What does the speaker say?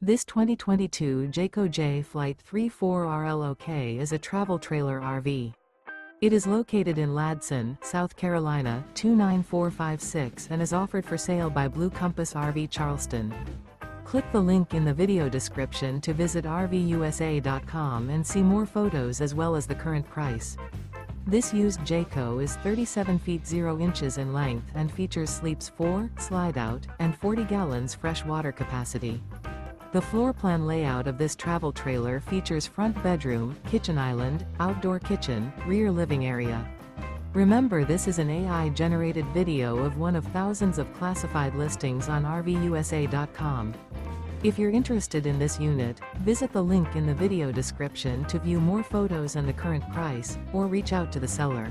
This 2022 Jayco Jay Flight 34RLOK is a travel trailer RV. It is located in Ladson, South Carolina, 29456 and is offered for sale by Blue Compass RV Charleston. Click the link in the video description to visit RVUSA.com and see more photos as well as the current price. This used Jayco is 37 feet 0 inches in length and features sleeps 4, slide-out, and 40 gallons fresh water capacity. The floor plan layout of this travel trailer features front bedroom, kitchen island, outdoor kitchen, rear living area. Remember, this is an AI-generated video of one of thousands of classified listings on RVUSA.com. If you're interested in this unit, visit the link in the video description to view more photos and the current price, or reach out to the seller.